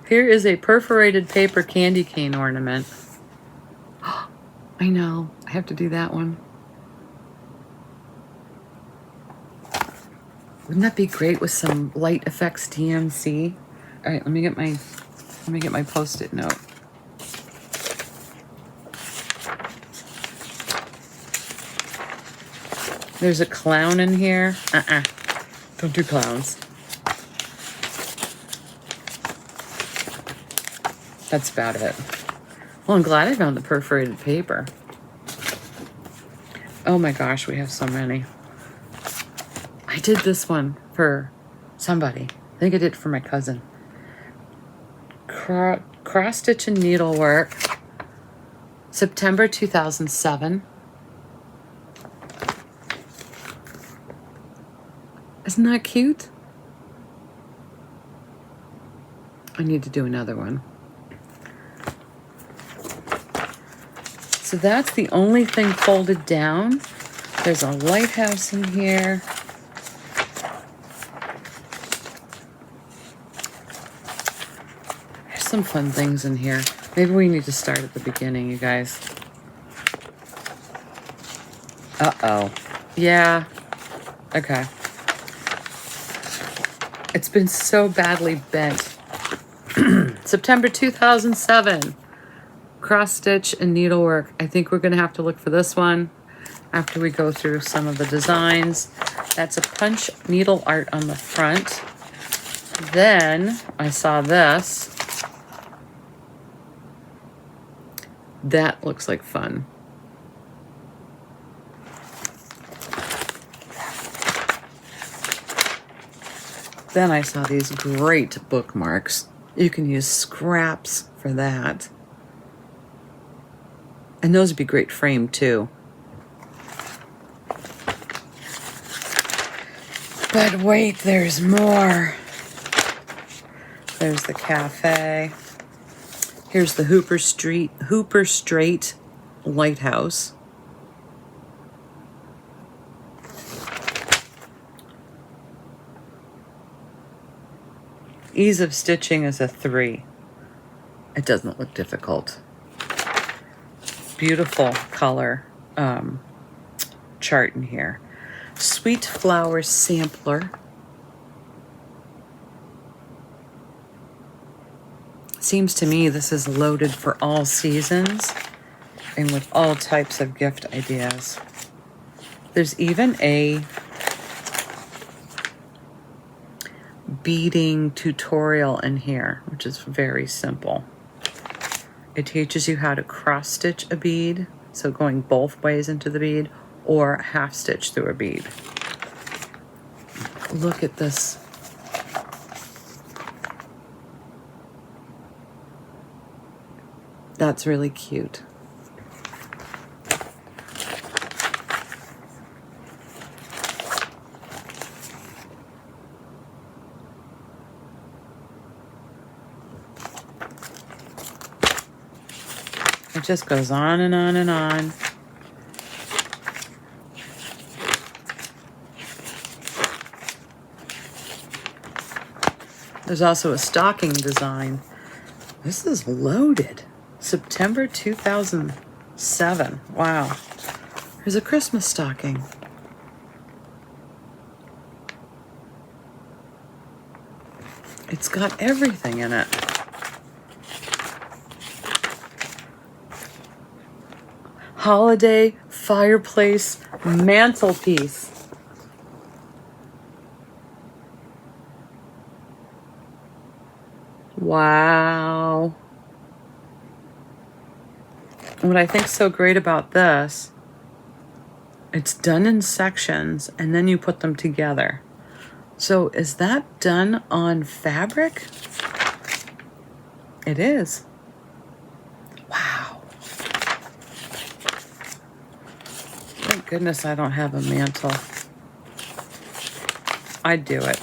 Here is a perforated paper candy cane ornament. I know, I have to do that one. Wouldn't that be great with some light effects DMC? All right, let me get my Post-it note. There's a clown in here. Don't do clowns. That's about it. Well, I'm glad I found the perforated paper. Oh my gosh, we have so many. I did this one for somebody. I think I did it for my cousin. Cross stitch and needlework. September 2007. Isn't that cute? I need to do another one. So that's the only thing folded down. There's a lighthouse in here. There's some fun things in here. Maybe we need to start at the beginning, you guys. Uh-oh. Yeah. Okay. It's been so badly bent. September 2007. Cross stitch and needlework. I think we're going to have to look for this one after we go through some of the designs. That's a punch needle art on the front. Then I saw this. That looks like fun. Then I saw these great bookmarks. You can use scraps for that. And those would be great framed too. But wait, there's more. There's the cafe. Here's the Hooper Strait Lighthouse. Ease of stitching is a 3. It doesn't look difficult. Beautiful color chart in here. Sweet flower sampler. Seems to me this is loaded for all seasons and with all types of gift ideas. There's even a beading tutorial in here, which is very simple. It teaches you how to cross stitch a bead, so going both ways into the bead, or half stitch through a bead. Look at this. That's really cute. It just goes on and on and on. There's also a stocking design. This is loaded. September 2007. Wow. Here's a Christmas stocking. It's got everything in it. Holiday fireplace mantelpiece. Wow. What I think's so great about this, it's done in sections and then you put them together. So is that done on fabric? It is. Wow. Thank goodness I don't have a mantle. I'd do it.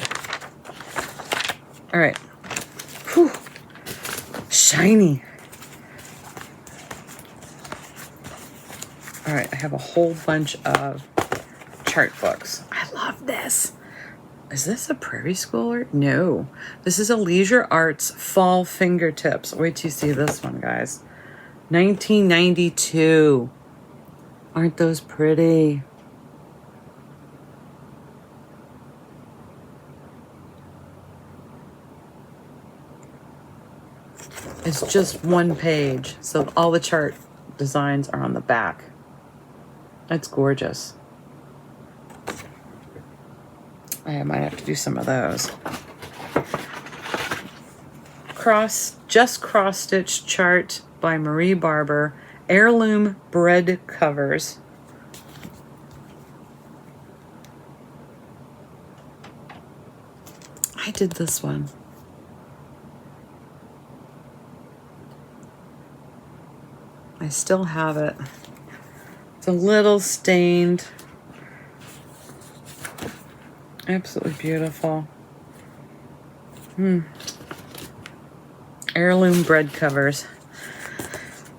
All right. Whew. Shiny. All right, I have a whole bunch of chart books. I love this. Is this a prairie schooler? No. This is a Leisure Arts Fall Fingertips. Wait till you see this one, guys. 1992. Aren't those pretty? It's just one page, so all the chart designs are on the back. That's gorgeous. I might have to do some of those. Just cross stitch chart by Marie Barber. Heirloom bread covers. I did this one. I still have it. It's a little stained. Absolutely beautiful. Heirloom bread covers.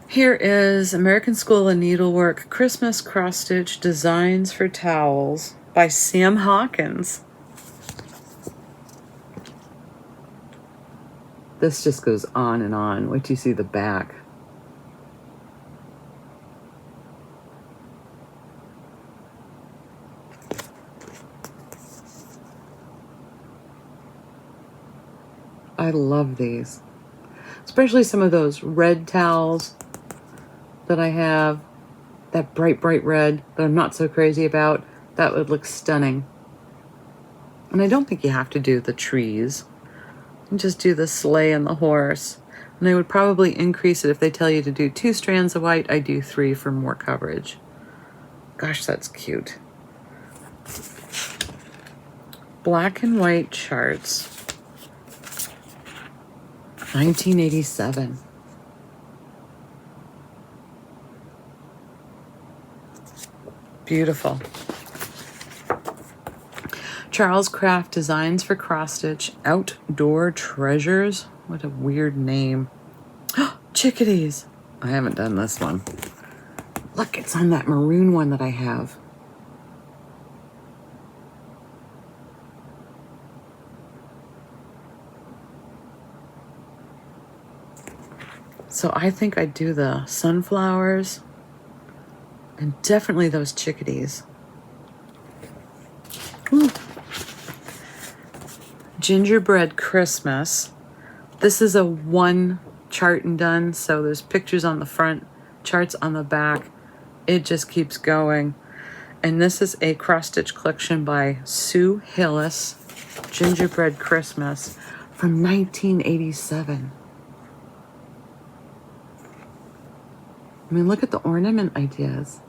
Here is American School of Needlework Christmas Cross Stitch Designs for Towels by Sam Hawkins. This just goes on and on. Wait till you see the back. I love these, especially some of those red towels that I have, that bright red that I'm not so crazy about. That would look stunning. And I don't think you have to do the trees. You can just do the sleigh and the horse. And I would probably increase it if they tell you to do 2 strands of white. I do 3 for more coverage. Gosh, that's cute. Black and white charts. 1987. Beautiful. Charles Craft Designs for Cross Stitch Outdoor Treasures. What a weird name. Chickadees. I haven't done this one. Look, it's on that maroon one that I have. So I think I'd do the sunflowers and definitely those chickadees. Gingerbread Christmas. This is a one chart and done, so there's pictures on the front, charts on the back. It just keeps going. And this is a cross-stitch collection by Sue Hillis, Gingerbread Christmas, from 1987. I mean, look at the ornament ideas.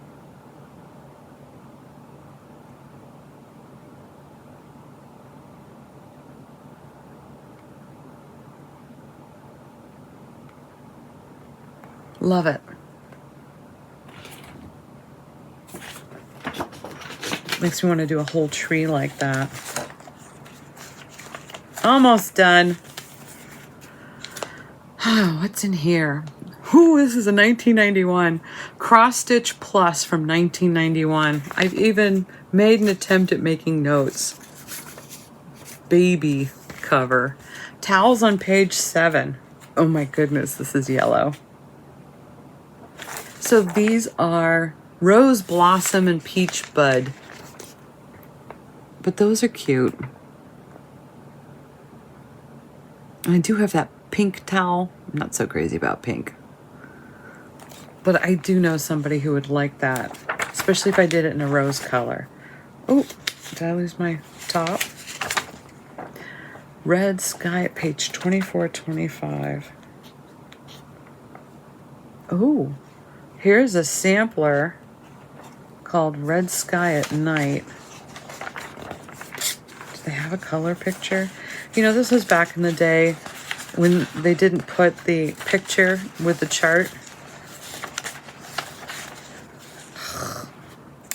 Love it. Makes me want to do a whole tree like that. Almost done. Oh, what's in here? Ooh, this is a 1991 Cross Stitch Plus from 1991. I've even made an attempt at making notes. Baby cover. Towels on page 7. Oh my goodness, this is yellow. So these are Rose Blossom and Peach Bud. But those are cute. I do have that pink towel. I'm not so crazy about pink. But I do know somebody who would like that, especially if I did it in a rose color. Oh, did I lose my top? Red Sky at page 2425. Oh, here's a sampler called Red Sky at Night. Do they have a color picture? You know, this was back in the day when they didn't put the picture with the chart.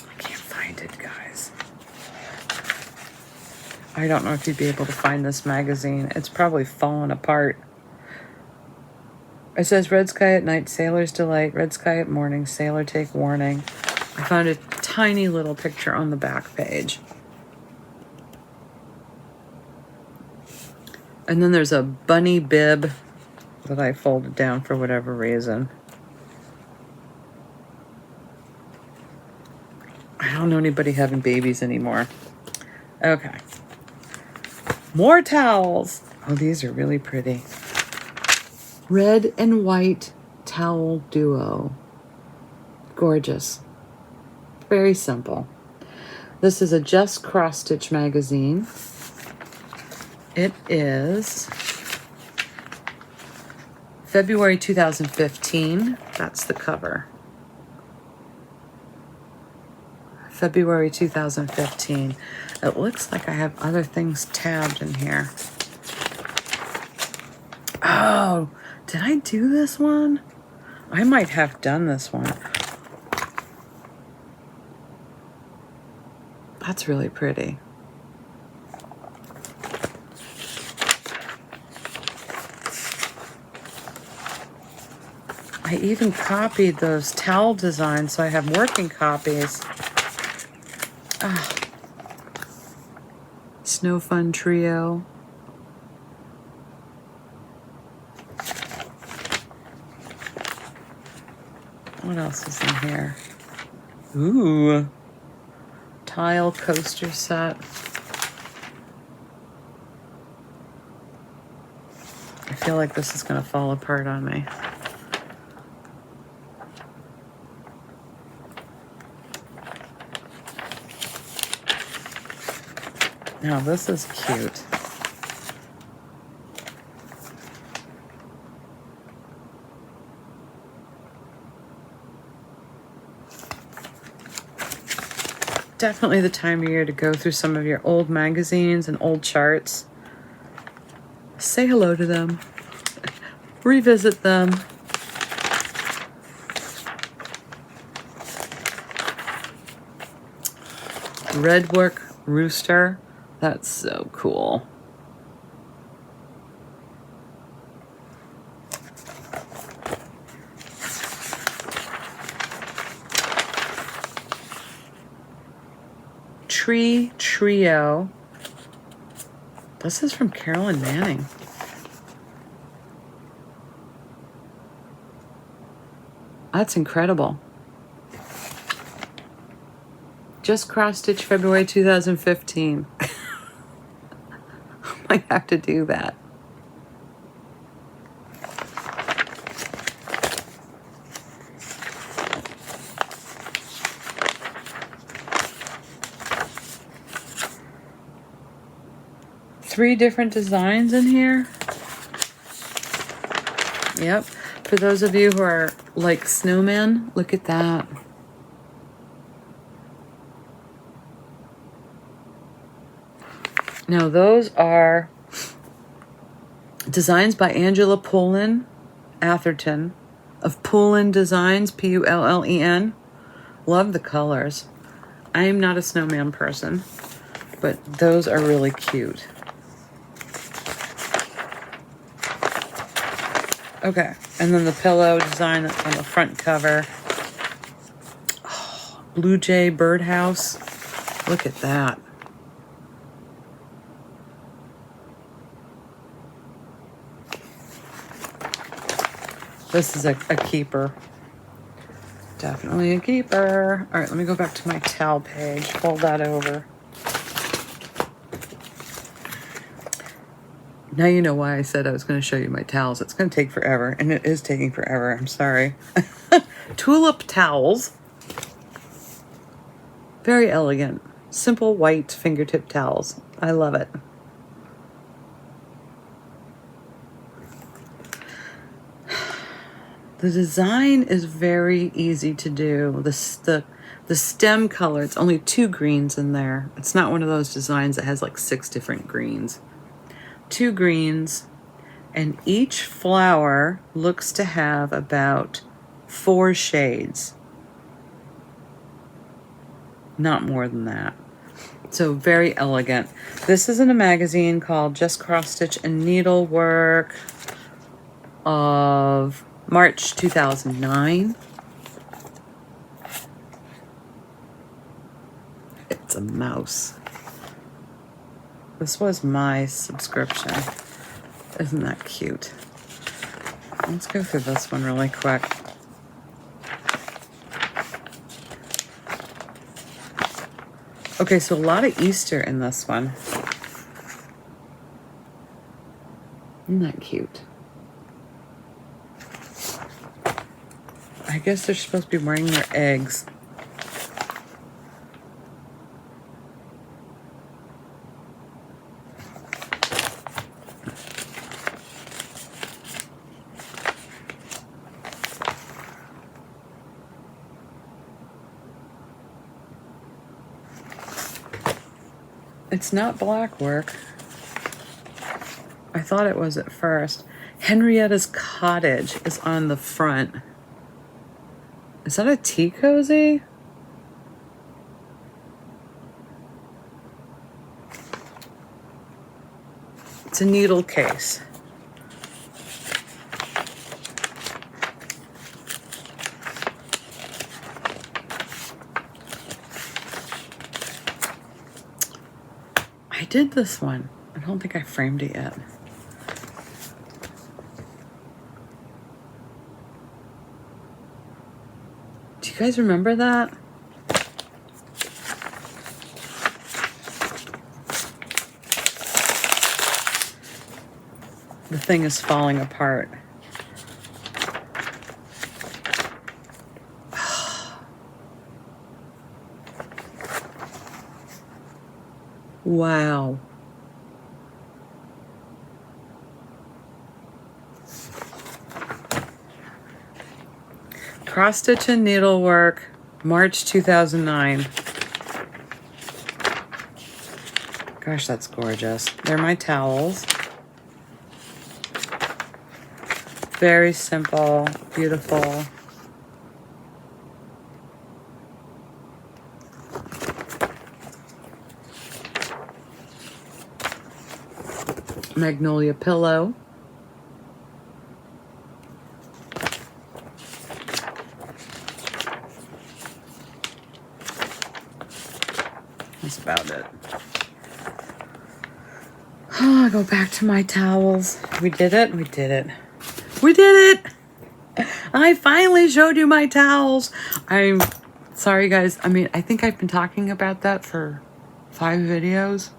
I can't find it, guys. I don't know if you'd be able to find this magazine. It's probably fallen apart. It says Red Sky at Night, Sailor's Delight, Red Sky at Morning, Sailor Take Warning. I found a tiny little picture on the back page. And then there's a bunny bib that I folded down for whatever reason. I don't know anybody having babies anymore. Okay. More towels. Oh, these are really pretty. Red and white towel duo. Gorgeous. Very simple. This is a Just Cross Stitch magazine. It is February 2015. That's the cover. February 2015. It looks like I have other things tabbed in here. Oh, did I do this one? I might have done this one. That's really pretty. I even copied those towel designs, so I have working copies. Ah. Snow Fun Trio. What else is in here? Ooh. Tile coaster set. I feel like this is going to fall apart on me. Now this is cute. Definitely the time of year to go through some of your old magazines and old charts. Say hello to them. Revisit them. Redwork Rooster. That's so cool. Tree Trio. This is from Carolyn Manning. That's incredible. Just cross stitch February 2015. Might have to do that. Three different designs in here. Yep. For those of you who are like snowmen, look at that. Now those are designs by Angela Pullen Atherton of Pullen Designs, Pullen. Love the colors. I am not a snowman person, but those are really cute. Okay, and then the pillow design that's on the front cover. Oh, Blue Jay Birdhouse. Look at that. This is a keeper. Definitely a keeper. All right, let me go back to my towel page. Fold that over. Now you know why I said I was going to show you my towels. It's going to take forever, and it is taking forever. I'm sorry. Tulip towels. Very elegant. Simple white fingertip towels. I love it. The design is very easy to do. The stem color, it's only 2 greens in there. It's not one of those designs that has like 6 different greens. 2 greens, and each flower looks to have about 4 shades. Not more than that. So very elegant. This is in a magazine called Just Cross Stitch and Needlework of March 2009. It's a mouse. This was my subscription. Isn't that cute? Let's go through this one really quick. Okay, so a lot of Easter in this one. Isn't that cute? I guess they're supposed to be wearing their eggs. It's not black work. I thought it was at first. Henrietta's Cottage is on the front. Is that a tea cozy? It's a needle case. I did this one. I don't think I framed it yet. Do you guys remember that? The thing is falling apart. Wow. Cross Stitch and Needlework, March 2009. Gosh, that's gorgeous. They're my towels. Very simple, beautiful. Magnolia pillow. That's about it. Oh, I go back to my towels. We did it. We did it. We did it. I finally showed you my towels. I'm sorry, guys. I mean, I think I've been talking about that for 5 videos.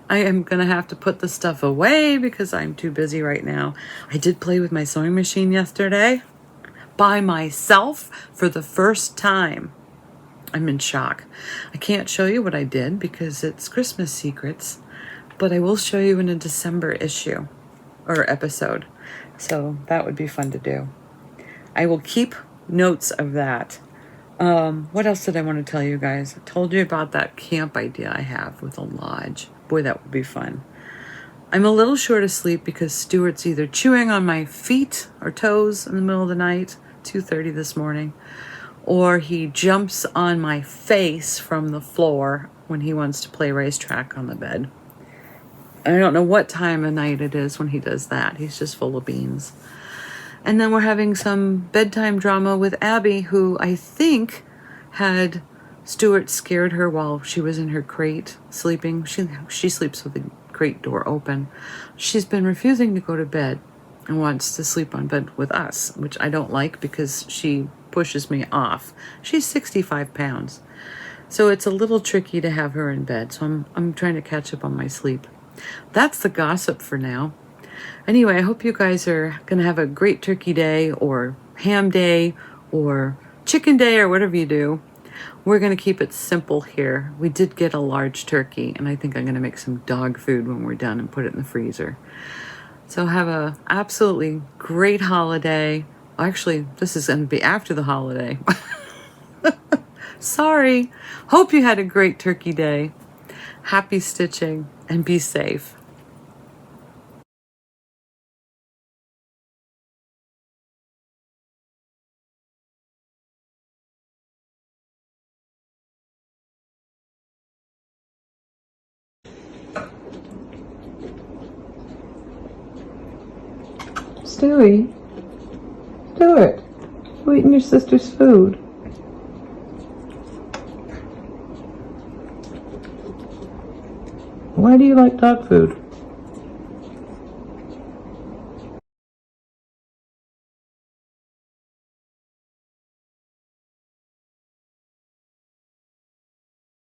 I am going to have to put the stuff away because I'm too busy right now. I did play with my sewing machine yesterday by myself for the first time. I'm in shock. I can't show you what I did because it's Christmas secrets, but I will show you in a December issue or episode. So that would be fun to do. I will keep notes of that. What else did I want to tell you guys? I told you about that camp idea I have with a lodge. Boy, that would be fun. I'm a little short of sleep because Stuart's either chewing on my feet or toes in the middle of the night, 2:30 this morning, or he jumps on my face from the floor when he wants to play racetrack on the bed. I don't know what time of night it is when he does that. He's just full of beans. And then we're having some bedtime drama with Abby, who I think had Stuart scared her while she was in her crate sleeping. She sleeps with the crate door open. She's been refusing to go to bed and wants to sleep on bed with us, which I don't like because she pushes me off. She's 65 pounds. So it's a little tricky to have her in bed. So I'm trying to catch up on my sleep. That's the gossip for now. Anyway, I hope you guys are going to have a great turkey day or ham day or chicken day or whatever you do. We're going to keep it simple here. We did get a large turkey, and I think I'm going to make some dog food when we're done and put it in the freezer. So have a absolutely great holiday. Actually, this is going to be after the holiday. Sorry. Hope you had a great turkey day. Happy stitching and be safe. Stewie, do it. You're eating your sister's food. Why do you like dog food?